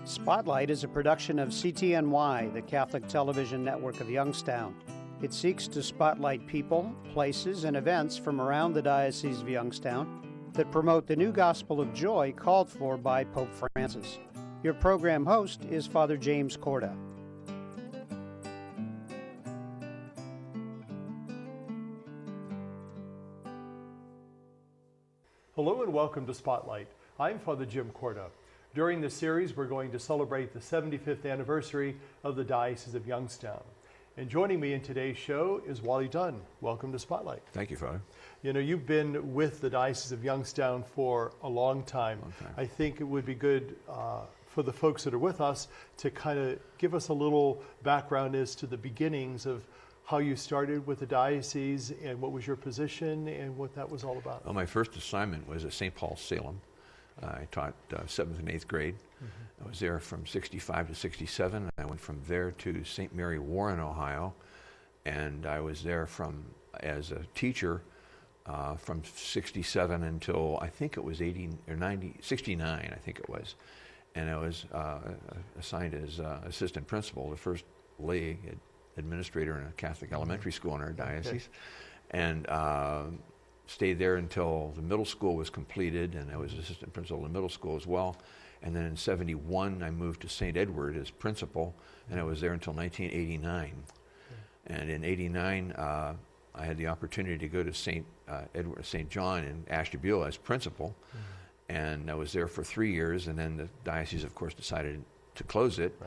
Spotlight is a production of CTNY, the Catholic Television Network of Youngstown. It seeks to spotlight people, places, and events from around the Diocese of Youngstown that promote the new gospel of joy called for by Pope Francis. Your program host is Father James Korda. Hello and welcome to Spotlight. I'm Father Jim Korda. During this series, we're going to celebrate the 75th anniversary of the Diocese of Youngstown. And joining me in today's show is Wally Dunne. Welcome to Spotlight. Thank you, Father. You know, you've been with the Diocese of Youngstown for a long time. I think it would be good for the folks that are with us to kind of give us a little background as to the beginnings of how you started with the diocese and what was your position and what that was all about. Well, my first assignment was at St. Paul, Salem. I taught 7th and 8th grade. I was there from 65 to 67. I went from there to St. Mary Warren, Ohio, and I was there as a teacher from 67 until I think it was 69, I think it was. And I was assigned as assistant principal, the first lay administrator in a Catholic elementary school in our diocese. And stayed there until the middle school was completed, and I was assistant principal in the middle school as well. And then in 71, I moved to St. Edward as principal, and I was there until 1989. And in 89, I had the opportunity to go to St. John in Ashtabula as principal, and I was there for 3 years, and then the diocese, of course, decided to close it.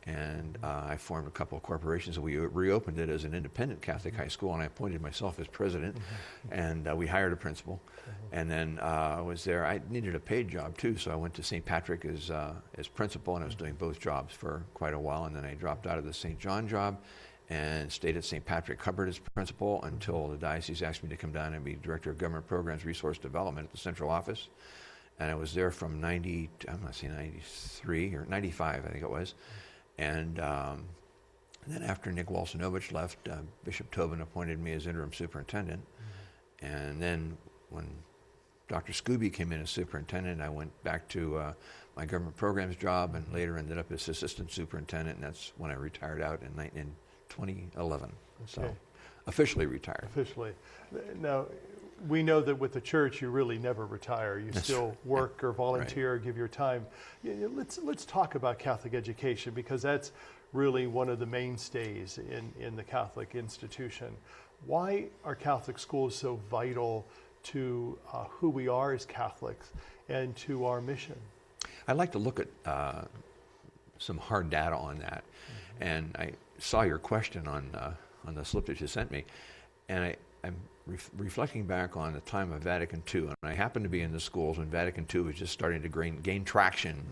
And I formed a couple of corporations, and we reopened it as an independent Catholic high school, and I appointed myself as president, and we hired a principal. And then I was there. I needed a paid job, too, so I went to St. Patrick as principal, and I was doing both jobs for quite a while, and then I dropped out of the St. John job and stayed at St. Patrick Hubbard as principal until the diocese asked me to come down and be director of government programs, resource development at the central office. And I was there from 93 or 95, I think it was. And then after Nick Walsinovich left, Bishop Tobin appointed me as interim superintendent. And then when Dr. Scooby came in as superintendent, I went back to my government programs job and later ended up as assistant superintendent, and that's when I retired out in 2011. So officially retired. Officially. Now, we know that with the church, you really never retire. You still work or volunteer, or give your time. Let's talk about Catholic education, because that's really one of the mainstays in the Catholic institution. Why are Catholic schools so vital to who we are as Catholics and to our mission? I'd like to look at some hard data on that. And I saw your question on the slip that you sent me, and I'm reflecting back on the time of Vatican II, and I happened to be in the schools when Vatican II was just starting to gain traction,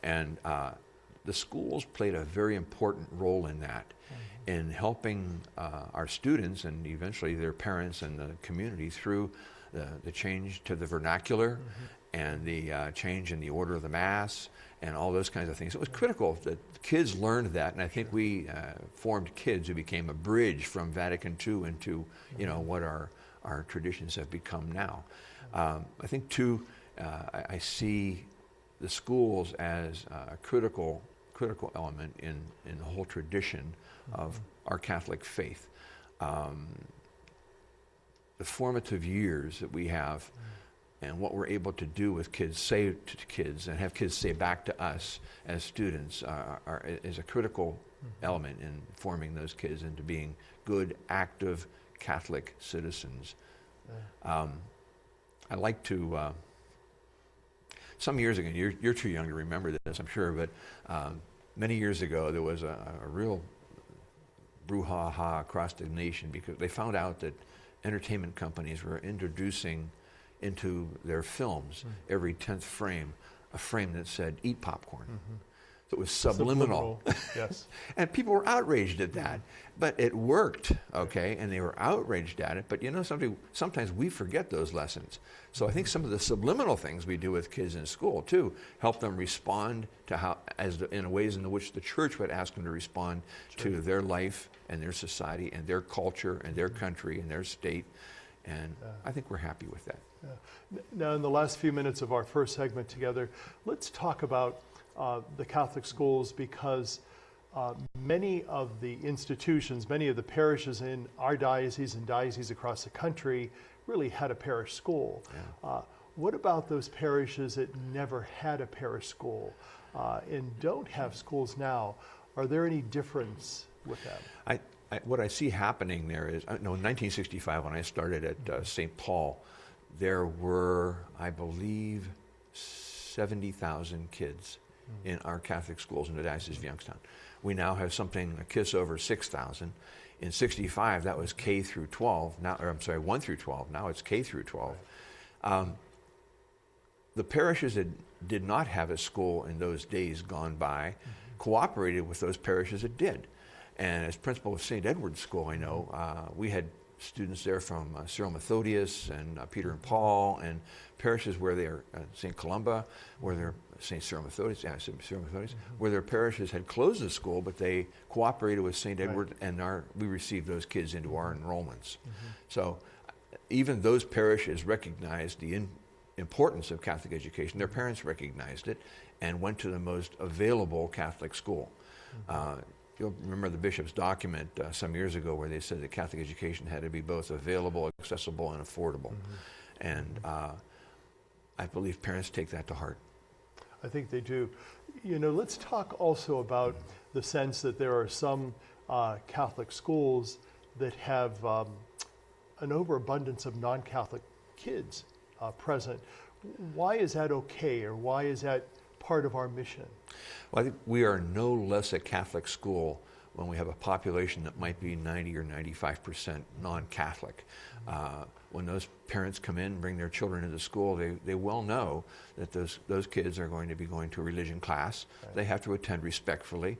and the schools played a very important role in that, in helping our students and eventually their parents and the community through the change to the vernacular and the change in the order of the Mass and all those kinds of things. It was critical that kids learned that, and I think we formed kids who became a bridge from Vatican II into what our traditions have become now. I think too, I see the schools as a critical element in the whole tradition of our Catholic faith. The formative years that we have and what we're able to do with kids, say to kids, and have kids say back to us as students is a critical element in forming those kids into being good, active Catholic citizens. I like to, some years ago, you're too young to remember this, I'm sure, but many years ago there was a real brouhaha across the nation because they found out that entertainment companies were introducing into their films every 10th frame a frame that said "eat popcorn." So it was subliminal. Yes. And people were outraged at that, but it worked, okay? And they were outraged at it, but sometimes we forget those lessons. So I think some of the subliminal things we do with kids in school too help them respond to in ways in which the church would ask them to respond to their life and their society and their culture and their country and their state. And I think we're happy with that. Now, in the last few minutes of our first segment together, let's talk about the Catholic schools, because many of the institutions, many of the parishes in our diocese and dioceses across the country really had a parish school. Yeah. What about those parishes that never had a parish school and don't have schools now? Are there any difference with them? What I see happening there is, in 1965 when I started at St. Paul, there were, I believe, 70,000 kids in our Catholic schools in the Diocese of Youngstown. We now have a kiss over 6,000. In 65, that was K through 12. Now, or I'm sorry, 1 through 12. Now it's K through 12. The parishes that did not have a school in those days gone by cooperated with those parishes that did. And as principal of St. Edward's School, I know, we had students there from Cyril Methodius and Peter and Paul, and parishes where they're St. Columba, where they're St. Cyril Methodius, where their parishes had closed the school, but they cooperated with St. Edward, and we received those kids into our enrollments. So even those parishes recognized the importance of Catholic education. Their parents recognized it and went to the most available Catholic school. You'll remember the bishop's document some years ago where they said that Catholic education had to be both available, accessible, and affordable. And I believe parents take that to heart. I think they do. Let's talk also about the sense that there are some Catholic schools that have an overabundance of non-Catholic kids present. Why is that okay, or why is that part of our mission? Well, I think we are no less a Catholic school when we have a population that might be 90 or 95% non-Catholic. When those parents come in and bring their children into school, they well know that those kids are going to be going to a religion class. Right. They have to attend respectfully.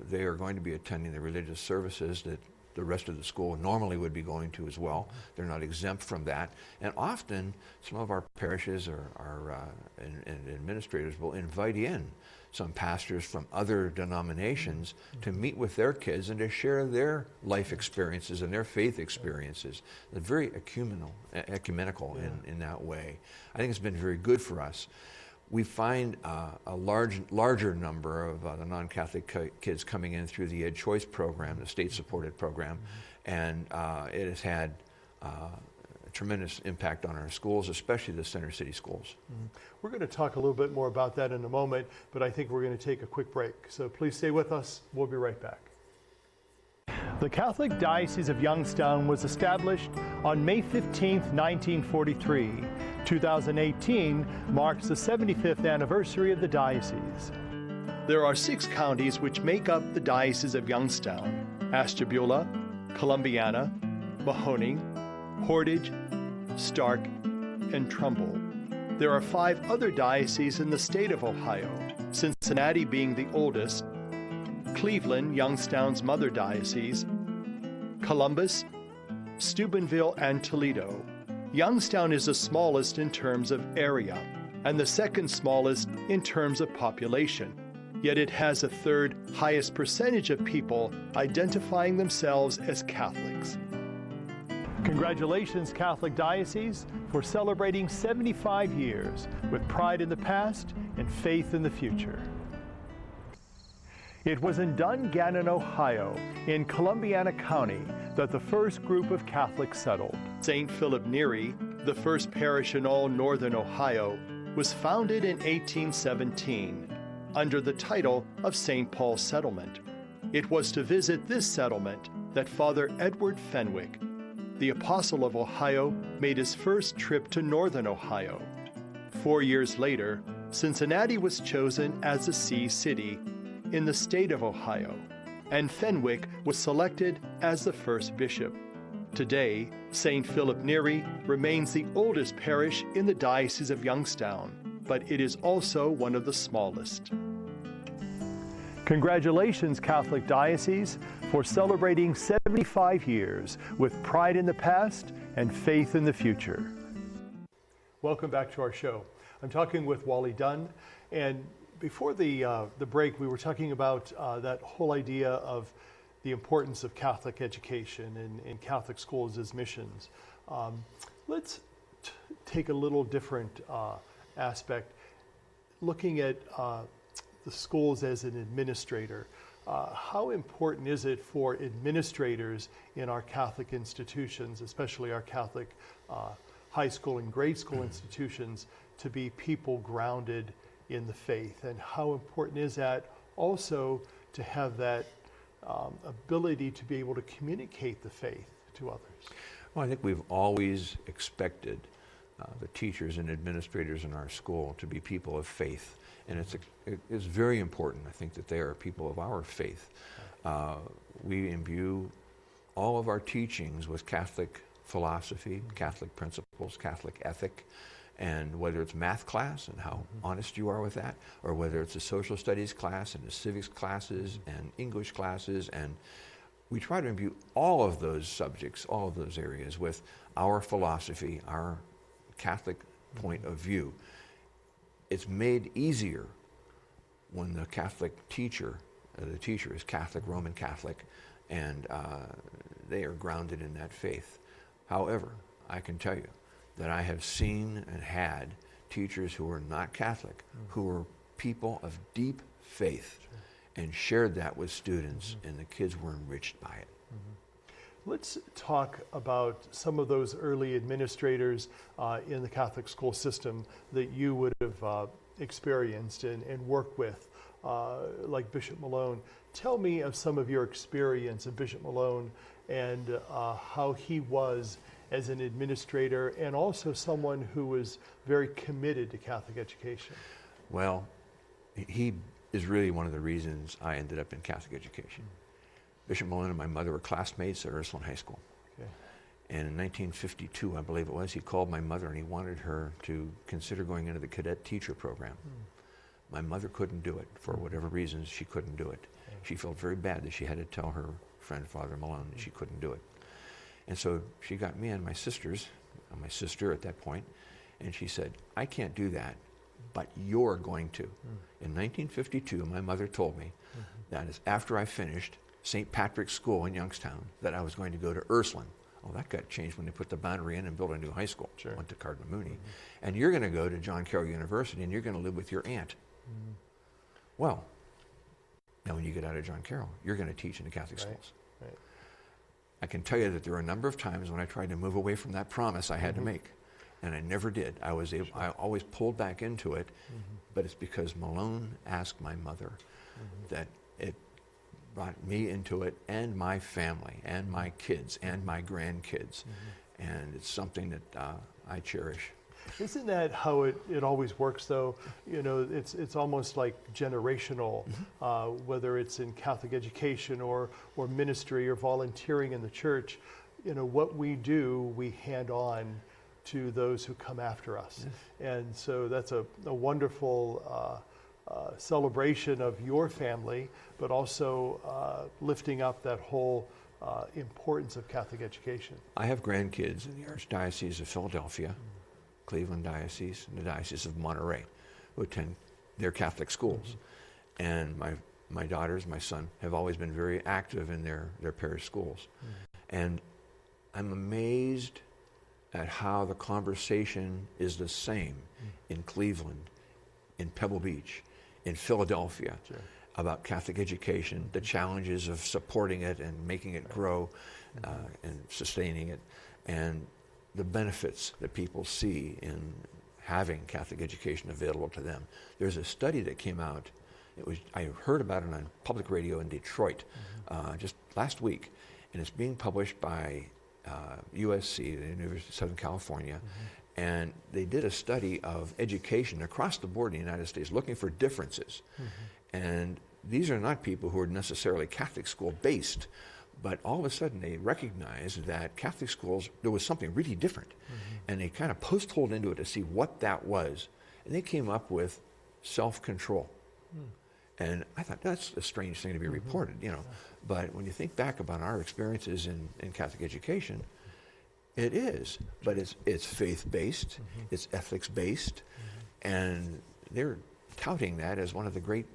They are going to be attending the religious services that the rest of the school normally would be going to as well. They're not exempt from that. And often, some of our parishes and administrators will invite in some pastors from other denominations to meet with their kids and to share their life experiences and their faith experiences. They're very ecumenical in that way. I think it's been very good for us. We find a larger number of the non-Catholic kids coming in through the Ed Choice program, the state-supported program, and it has had a tremendous impact on our schools, especially the center city schools. We're going to talk a little bit more about that in a moment, but I think we're going to take a quick break. So please stay with us. We'll be right back. The Catholic Diocese of Youngstown was established on May 15, 1943. 2018 marks the 75th anniversary of the diocese. There are 6 counties which make up the Diocese of Youngstown: Ashtabula, Columbiana, Mahoning, Portage, Stark, and Trumbull. There are 5 other dioceses in the state of Ohio, Cincinnati being the oldest, Cleveland, Youngstown's mother diocese, Columbus, Steubenville, and Toledo. Youngstown is the smallest in terms of area, and the second smallest in terms of population. Yet it has the 3rd highest percentage of people identifying themselves as Catholics. Congratulations, Catholic Diocese, for celebrating 75 years with pride in the past and faith in the future. It was in Dungannon, Ohio, in Columbiana County, that the first group of Catholics settled. St. Philip Neri, the first parish in all northern Ohio, was founded in 1817 under the title of St. Paul's Settlement. It was to visit this settlement that Father Edward Fenwick, the Apostle of Ohio, made his first trip to northern Ohio. 4 years later, Cincinnati was chosen as the see city in the state of Ohio, and Fenwick was selected as the first bishop. Today, St. Philip Neri remains the oldest parish in the Diocese of Youngstown, but it is also one of the smallest. Congratulations, Catholic Diocese, for celebrating 75 years with pride in the past and faith in the future. Welcome back to our show. I'm talking with Wally Dunne, and before the break, we were talking about that whole idea of the importance of Catholic education and Catholic schools as missions. Let's take a little different aspect. Looking at the schools as an administrator, how important is it for administrators in our Catholic institutions, especially our Catholic high school and grade school institutions, to be people grounded in the faith? And how important is that also to have that ability to be able to communicate the faith to others? Well, I think we've always expected the teachers and administrators in our school to be people of faith. And it's very important, I think, that they are people of our faith. We imbue all of our teachings with Catholic philosophy, Catholic principles, Catholic ethic, and whether it's math class and how honest you are with that, or whether it's a social studies class and the civics classes and English classes, and we try to imbue all of those subjects, all of those areas with our philosophy, our Catholic point of view. It's made easier when the Catholic teacher, the teacher is Catholic, Roman Catholic, and they are grounded in that faith. However, I can tell you that I have seen and had teachers who were not Catholic, who were people of deep faith, and shared that with students, and the kids were enriched by it. Let's talk about some of those early administrators in the Catholic school system that you would have experienced and worked with, like Bishop Malone. Tell me of some of your experience of Bishop Malone and how he was as an administrator and also someone who was very committed to Catholic education. Well, he is really one of the reasons I ended up in Catholic education. Bishop Malone and my mother were classmates at Ursuline High School. Okay. And in 1952, I believe it was, he called my mother and he wanted her to consider going into the cadet teacher program. My mother couldn't do it. For whatever reasons, she couldn't do it. Okay. She felt very bad that she had to tell her friend, Father Malone, that she couldn't do it. And so she got me and my sisters, my sister at that point, and she said, I can't do that, but you're going to. In 1952, my mother told me that is after I finished St. Patrick's School in Youngstown, that I was going to go to Ursuline. Oh, that got changed when they put the boundary in and built a new high school. Sure. Went to Cardinal Mooney. And you're going to go to John Carroll University and you're going to live with your aunt. Well, now when you get out of John Carroll, you're going to teach in the Catholic schools. Right. I can tell you that there were a number of times when I tried to move away from that promise I had to make. And I never did. I always pulled back into it, but it's because Malone asked my mother that it brought me into it, and my family, and my kids, and my grandkids. And it's something that I cherish. Isn't that how it always works, though? You know, it's almost like generational, whether it's in Catholic education or ministry or volunteering in the church. You know, what we do, we hand on to those who come after us. And so that's a wonderful celebration of your family, but also lifting up that whole importance of Catholic education. I have grandkids in the Archdiocese of Philadelphia, Cleveland Diocese, and the Diocese of Monterey, who attend their Catholic schools. And my daughters, my son, have always been very active in their parish schools. And I'm amazed at how the conversation is the same in Cleveland, in Pebble Beach, in Philadelphia, about Catholic education, the challenges of supporting it and making it grow and sustaining it, and the benefits that people see in having Catholic education available to them. There's a study that came out, I heard about it on public radio in Detroit just last week, and it's being published by USC, the University of Southern California, and they did a study of education across the board in the United States, looking for differences. And these are not people who are necessarily Catholic school based, but all of a sudden they recognized that Catholic schools, there was something really different. And they kind of post-holed into it to see what that was. And they came up with self-control. And I thought, that's a strange thing to be reported, you know. But when you think back about our experiences in Catholic education, it is. But it's faith-based, it's ethics-based, and they're touting that as one of the great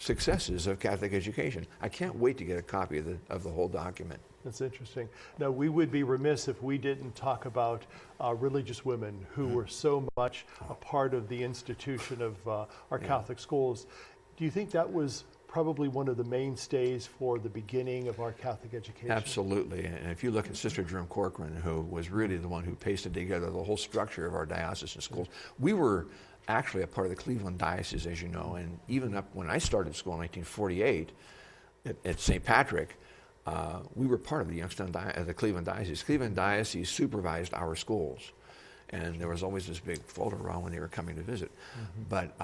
successes of Catholic education. I can't wait to get a copy of the whole document. That's interesting. Now, we would be remiss if we didn't talk about religious women who were so much a part of the institution of our Catholic schools. Do you think that was probably one of the mainstays for the beginning of our Catholic education? Absolutely. And if you look at Sister Jerome Corcoran, who was really the one who pasted together the whole structure of our diocesan schools, we were actually a part of the Cleveland Diocese, as you know, and even up when I started school in 1948 at St. Patrick, we were part of the Youngstown, the Cleveland Diocese. Cleveland Diocese supervised our schools, and there was always this big folder around when they were coming to visit. But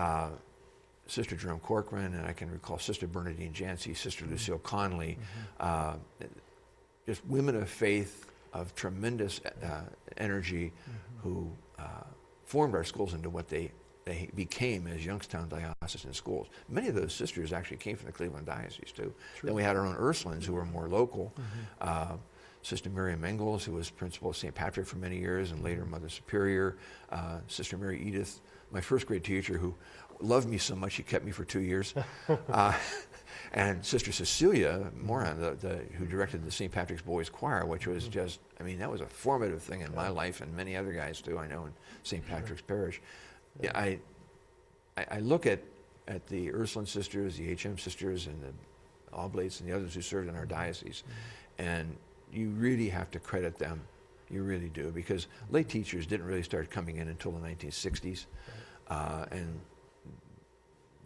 Sister Jerome Corcoran, and I can recall Sister Bernadine Jancy, Sister Lucille Conley, just women of faith, of tremendous energy, who formed our schools into what they became as Youngstown diocesan schools. Many of those sisters actually came from the Cleveland Diocese too. True. Then we had our own Ursulines who were more local. Sister Miriam Engels, who was principal of St. Patrick for many years and later Mother Superior. Sister Mary Edith, my first grade teacher, who loved me so much she kept me for 2 years. And Sister Cecilia Moran, who directed the St. Patrick's Boys Choir, which was just, I mean, that was a formative thing in my life and many other guys too, I know, in St. Patrick's Parish. Yeah, I look at the Ursuline sisters, the HM sisters, and the Oblates and the others who served in our diocese, and you really have to credit them. You really do, because lay teachers didn't really start coming in until the 1960s, and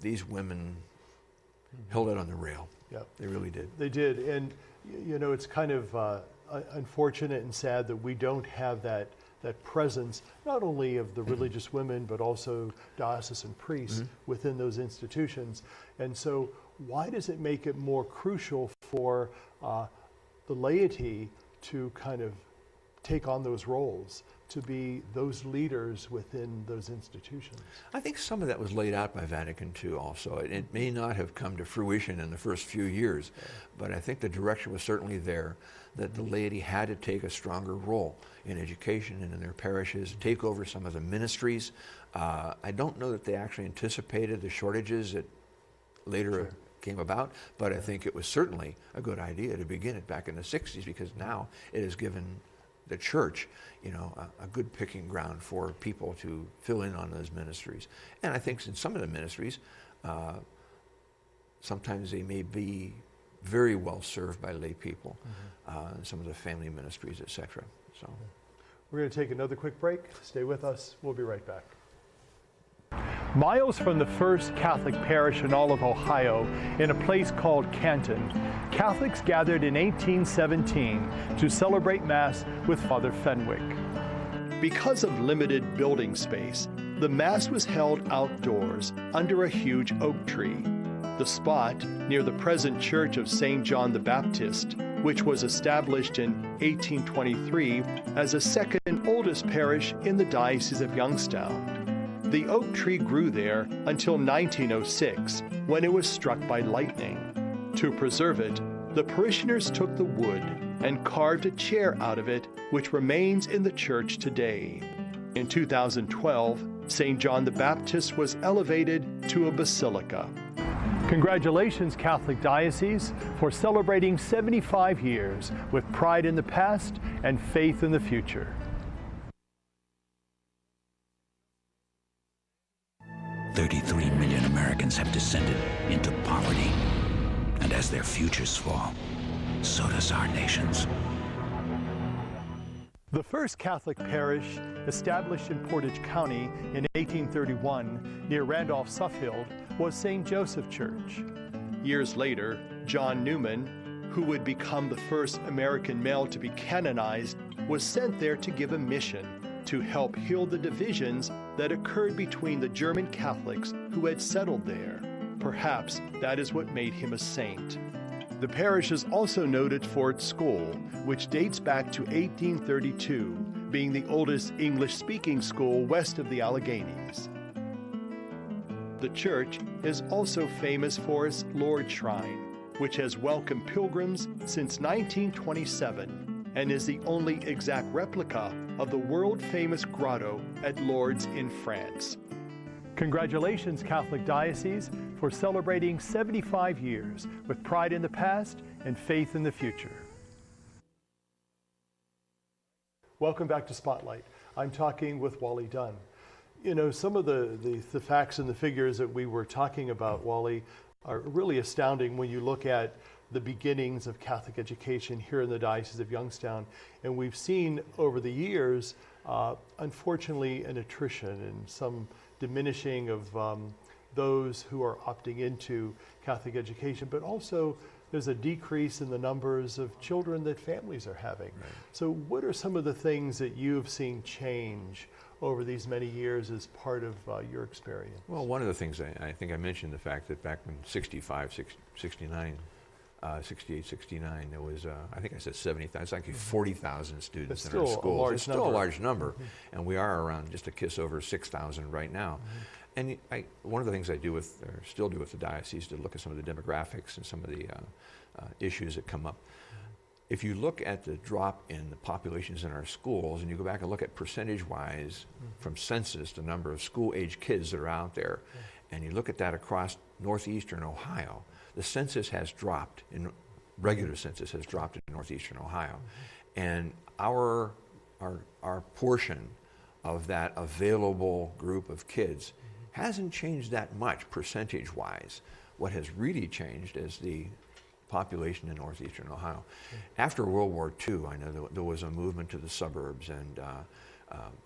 these women held it on the rail. Yep. They really did. They did, and you know, it's kind of unfortunate and sad that we don't have that presence, not only of the religious women, but also diocesan priests within those institutions. And so why does it make it more crucial for the laity to kind of take on those roles, to be those leaders within those institutions? I think some of that was laid out by Vatican II also. It may not have come to fruition in the first few years, but I think the direction was certainly there, that the laity had to take a stronger role in education and in their parishes, take over some of the ministries. I don't know that they actually anticipated the shortages that later came about, but I think it was certainly a good idea to begin it back in the 60s, because now it has given the church, you know, a good picking ground for people to fill in on those ministries. And I think in some of the ministries, sometimes they may be very well served by lay people, some of the family ministries, etc. So, we're going to take another quick break. Stay with us. We'll be right back. Miles from the first Catholic parish in all of Ohio, in a place called Canton, Catholics gathered in 1817 to celebrate Mass with Father Fenwick. Because of limited building space, the Mass was held outdoors under a huge oak tree. The spot near the present Church of St. John the Baptist, which was established in 1823 as the second oldest parish in the Diocese of Youngstown. The oak tree grew there until 1906, when it was struck by lightning. To preserve it, the parishioners took the wood and carved a chair out of it, which remains in the church today. In 2012, St. John the Baptist was elevated to a basilica. Congratulations, Catholic Diocese, for celebrating 75 years with pride in the past and faith in the future. $33 million Americans have descended into poverty. And as their futures fall, so does our nation's. The first Catholic parish, established in Portage County in 1831 near Randolph-Suffield, was St. Joseph Church. Years later, John Newman, who would become the first American male to be canonized, was sent there to give a mission to help heal the divisions that occurred between the German Catholics who had settled there. Perhaps that is what made him a saint. The parish is also noted for its school, which dates back to 1832, being the oldest English-speaking school west of the Alleghenies. The church is also famous for its Lourdes Shrine, which has welcomed pilgrims since 1927 and is the only exact replica of the world-famous grotto at Lourdes in France. Congratulations, Catholic Diocese, for celebrating 75 years with pride in the past and faith in the future. Welcome back to Spotlight. I'm talking with Wally Dunne. You know, some of the facts and the figures that we were talking about, Wally, are really astounding when you look at the beginnings of Catholic education here in the Diocese of Youngstown. And we've seen over the years, unfortunately, an attrition and some diminishing of those who are opting into Catholic education, but also there's a decrease in the numbers of children that families are having. Right. So what are some of the things that you've seen change over these many years as part of your experience? Well, one of the things I think I mentioned the fact that back in 68, 69, there was, I think I said 70,000, it's like 40,000 students in our schools. It's still a large number, and we are around just a kiss over 6,000 right now. And one of the things I do with, or still do with the diocese, to look at some of the demographics and some of the issues that come up. If you look at the drop in the populations in our schools, and you go back and look at percentage-wise from census, the number of school-age kids that are out there, and you look at that across northeastern Ohio, the census has dropped, regular census has dropped in northeastern Ohio. And our portion of that available group of kids hasn't changed that much percentage-wise. What has really changed is the population in northeastern Ohio. After World War II, I know there was a movement to the suburbs, and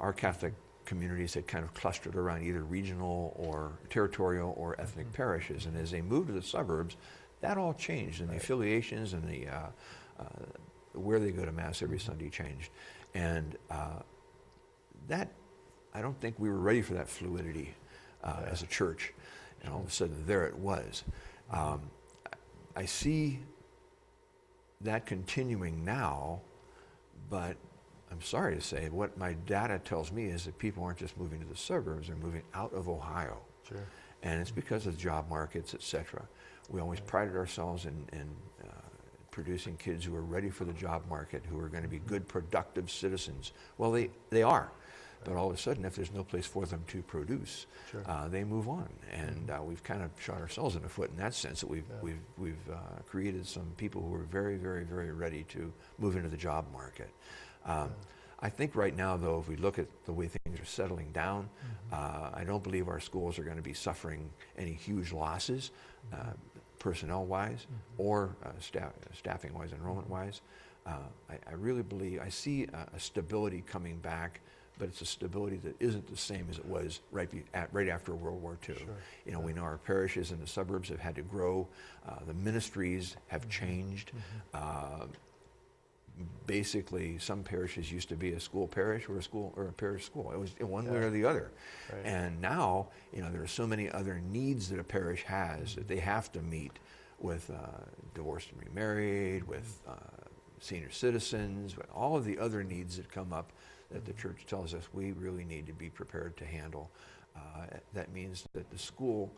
our Catholic communities had kind of clustered around either regional or territorial or ethnic parishes. And as they moved to the suburbs, that all changed, and the affiliations and the where they go to Mass every Sunday changed. And that, I don't think we were ready for that fluidity as a church. And all of a sudden, there it was. I see that continuing now, but I'm sorry to say, what my data tells me is that people aren't just moving to the suburbs, they're moving out of Ohio. Sure. And it's because of job markets, et cetera. We always prided ourselves in producing kids who are ready for the job market, who are going to be good, productive citizens. Well, they are. But all of a sudden, if there's no place for them to produce, they move on. And we've kind of shot ourselves in the foot in that sense, that we've created some people who are very, very, very ready to move into the job market. I think right now, though, if we look at the way things are settling down, I don't believe our schools are going to be suffering any huge losses, personnel-wise or staffing-wise, enrollment-wise. I really believe, I see a stability coming back, but it's a stability that isn't the same as it was right after World War II. Sure. You know, we know our parishes in the suburbs have had to grow. The ministries have changed. Basically, some parishes used to be a school parish or a parish school. It was one way or the other. Right. And now, you know, there are so many other needs that a parish has that they have to meet with divorced and remarried, with senior citizens, with all of the other needs that come up that the church tells us we really need to be prepared to handle. That means that the school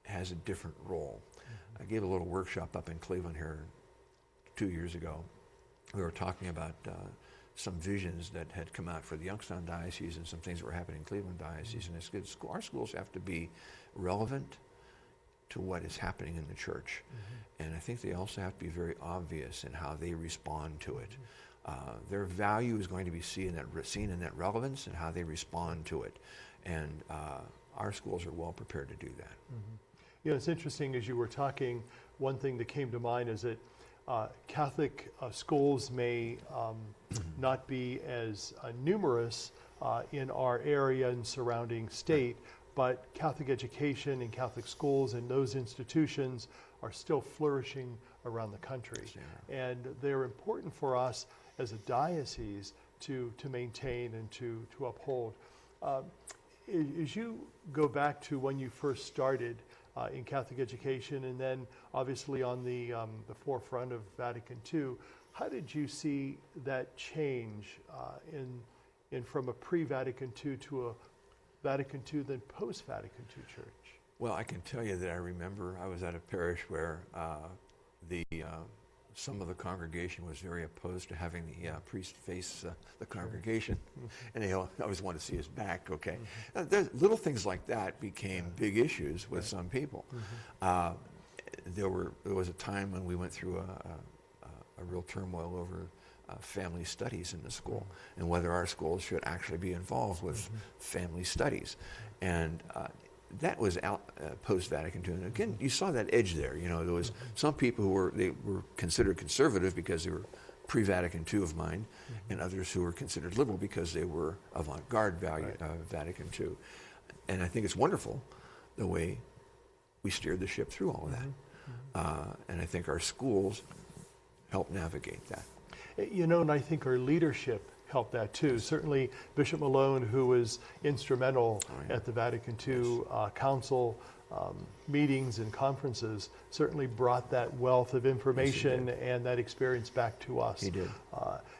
has a different role. I gave a little workshop up in Cleveland here 2 years ago. We were talking about some visions that had come out for the Youngstown Diocese and some things that were happening in Cleveland Diocese. And it's good. Our schools have to be relevant to what is happening in the church. And I think they also have to be very obvious in how they respond to it. Their value is going to be seen in that relevance and how they respond to it. And our schools are well prepared to do that. You know, it's interesting, as you were talking, one thing that came to mind is that Catholic schools may not be as numerous in our area and surrounding state, but Catholic education and Catholic schools and those institutions are still flourishing around the country. And they're important for us as a diocese to maintain and to uphold. As you go back to when you first started in Catholic education, and then obviously on the forefront of Vatican II, how did you see that change in from a pre-Vatican II to a Vatican II then post-Vatican II church? Well, I can tell you that I remember I was at a parish where the some of the congregation was very opposed to having the priest face the congregation, and they always wanted to see his back. Okay, little things like that became big issues with some people. There was a time when we went through a real turmoil over family studies in the school and whether our schools should actually be involved with family studies, and that was post-Vatican II. And again, you saw that edge there. You know, there was some people who were considered conservative because they were pre-Vatican II of mind, and others who were considered liberal because they were avant-garde Vatican II. And I think it's wonderful the way we steered the ship through all of that. And I think our schools help navigate that. You know, and I think our leadership helped that too. Certainly Bishop Malone, who was instrumental at the Vatican II Council meetings and conferences, certainly brought that wealth of information and that experience back to us. He did.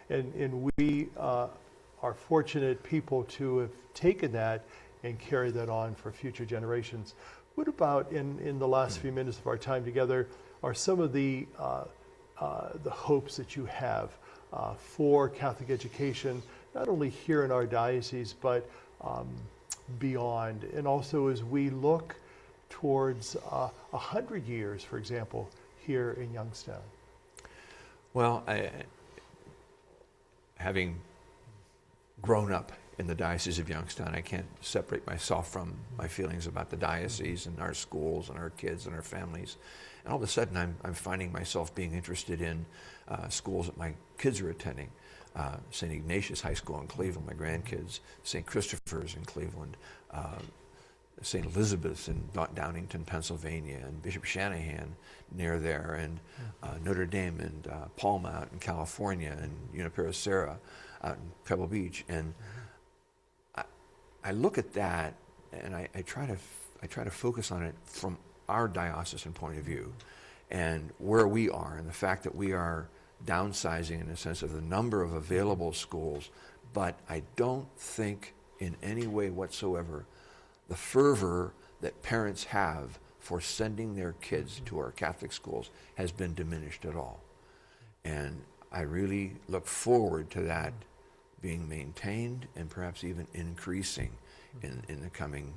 And we are fortunate people to have taken that and carry that on for future generations. What about, in the last few minutes of our time together, are some of the hopes that you have for Catholic education, not only here in our diocese, but beyond, and also as we look towards 100 years, for example, here in Youngstown? Well, having grown up in the Diocese of Youngstown, I can't separate myself from my feelings about the diocese and our schools and our kids and our families. And all of a sudden, I'm finding myself being interested in schools that my kids are attending. St. Ignatius High School in Cleveland, my grandkids, St. Christopher's in Cleveland, St. Elizabeth's in Downington, Pennsylvania, and Bishop Shanahan near there, and Notre Dame and Palma out in California, and Junipero Serra out in Pebble Beach. And I look at that, and I try to focus on it from our diocesan point of view, and where we are, and the fact that we are downsizing in the sense of the number of available schools, but I don't think in any way whatsoever the fervor that parents have for sending their kids to our Catholic schools has been diminished at all. And I really look forward to that being maintained and perhaps even increasing in the coming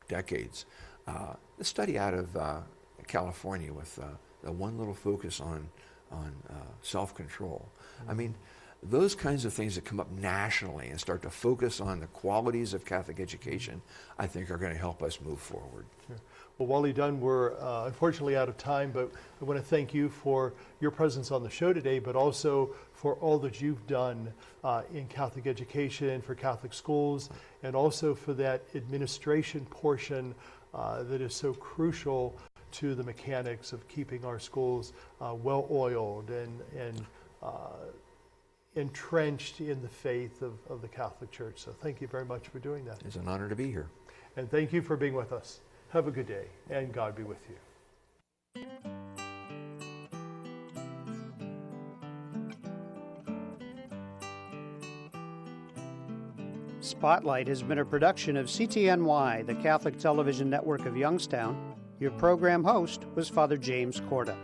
decades. The study out of California with the one little focus on self-control. I mean, those kinds of things that come up nationally and start to focus on the qualities of Catholic education, I think are going to help us move forward. Sure. Well, Wally Dunne, we're unfortunately out of time, but I want to thank you for your presence on the show today, but also for all that you've done in Catholic education, for Catholic schools, and also for that administration portion that is so crucial to the mechanics of keeping our schools well-oiled and entrenched in the faith of the Catholic Church. So thank you very much for doing that. It's an honor to be here. And thank you for being with us. Have a good day, and God be with you. Spotlight has been a production of CTNY, the Catholic Television Network of Youngstown. Your program host was Father James Korda.